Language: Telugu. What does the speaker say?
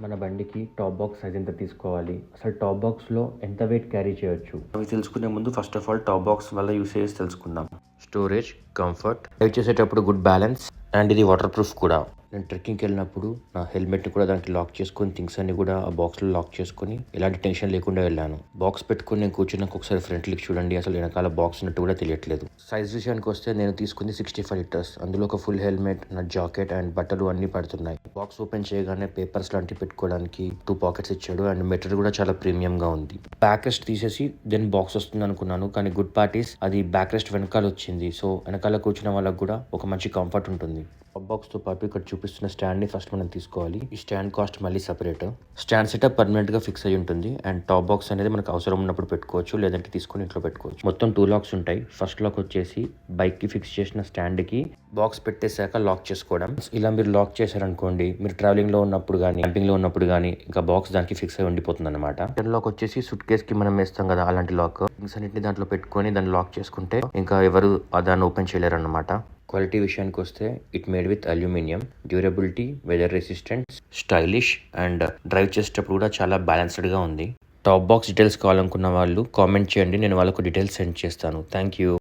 మన బండికి టాప్ బాక్స్ సైజ్ ఎంత తీసుకోవాలి, అసలు టాప్ బాక్స్లో ఎంత వెయిట్ క్యారీ చేయొచ్చు అవి తెలుసుకునే ముందు first of all top box వల్ల యూసేజ్ తెలుసుకుందాం. స్టోరేజ్, కంఫర్ట్, డ్రైవ్ చేసేటప్పుడు గుడ్ బ్యాలెన్స్ అండ్ ఇది వాటర్ ప్రూఫ్ కూడా. నేను ట్రెక్కింగ్కి వెళ్ళినప్పుడు నా హెల్మెట్ని కూడా దానికి లాక్ చేసుకొని థింగ్స్ అన్ని కూడా ఆ బాక్స్లో లాక్ చేసుకొని ఎలాంటి టెన్షన్ లేకుండా వెళ్ళాను. బాక్స్ పెట్టుకుని నేను కూర్చున్నాక ఒకసారి ఫ్రంట్ లిక్ చూడండి, అసలు వెనకాల బాక్స్ ఉన్నట్టు కూడా తెలియట్లేదు. సైజ్ విషయానికి వస్తే నేను తీసుకుంది 65 లీటర్స్. అందులో ఒక ఫుల్ హెల్మెట్, నా జాకెట్ అండ్ బట్టలు అన్ని పడుతున్నాయి. బాక్స్ ఓపెన్ చేయగానే పేపర్స్ లాంటివి పెట్టుకోవడానికి 2 పాకెట్స్ ఇచ్చాడు అండ్ మెటీరియల్ కూడా చాలా ప్రీమియం గా ఉంది. బ్యాక్ రెస్ట్ తీసేసి దెన్ బాక్స్ వస్తుంది అనుకున్నాను, కానీ గుడ్ పార్టీస్ అది బ్యాక్ రెస్ట్ వెనకాల వచ్చింది. సో వెనకాల కూర్చున్న వాళ్ళకి కూడా ఒక మంచి కంఫర్ట్ ఉంటుంది. టాప్ బాక్స్ తో పాటు ఇక్కడ చూపిస్తున్న స్టాండ్ ని ఫస్ట్ మనం తీసుకోవాలి. ఈ స్టాండ్ కాస్ట్ మళ్ళీ సెపరేట్. స్టాండ్ సెటప్ పర్మనెంట్ గా ఫిక్స్ అయి ఉంటుంది అండ్ టాప్ బాక్స్ అనేది మనకు అవసరం ఉన్నప్పుడు పెట్టుకోవచ్చు, లేదంటే తీసుకొని ఇంట్లో పెట్టుకోవచ్చు. మొత్తం 2 లాక్స్ ఉంటాయి. ఫస్ట్ లాక్ వచ్చేసి బైక్ కి ఫిక్స్ చేసిన స్టాండ్ కి బాక్స్ పెట్టేశాక లాక్ చేసుకోవడం. ఇలా మీరు లాక్ చేశారనుకోండి, మీరు ట్రావెలింగ్ లో ఉన్నప్పుడు కానీ క్యాంపింగ్ లో ఉన్నప్పుడు కానీ ఇంకా బాక్స్ దానికి ఫిక్స్ అయి ఉండిపోతుంది అనమాట. సెకండ్ లాక్ వచ్చేసి సూట్ కేస్ కి మనం వేస్తాం కదా, అలాంటి లాక్. థింగ్స్ అన్నింటిని దాంట్లో పెట్టుకొని దాన్ని లాక్ చేసుకుంటే ఇంకా ఎవరు దాన్ని ఓపెన్ చేయలేరు అనమాట. క్వాలిటీ విషయానికి వస్తే it made with aluminium, durability, weather resistant, stylish and drive చేసేటప్పుడు కూడా చాలా బ్యాలెన్స్డ్గా ఉంది. టాప్ బాక్స్ డీటెయిల్స్ కావాలనుకున్న వాళ్ళు కామెంట్ చేయండి, నేను వాళ్ళకు డీటెయిల్స్ సెండ్ చేస్తాను. Thank you.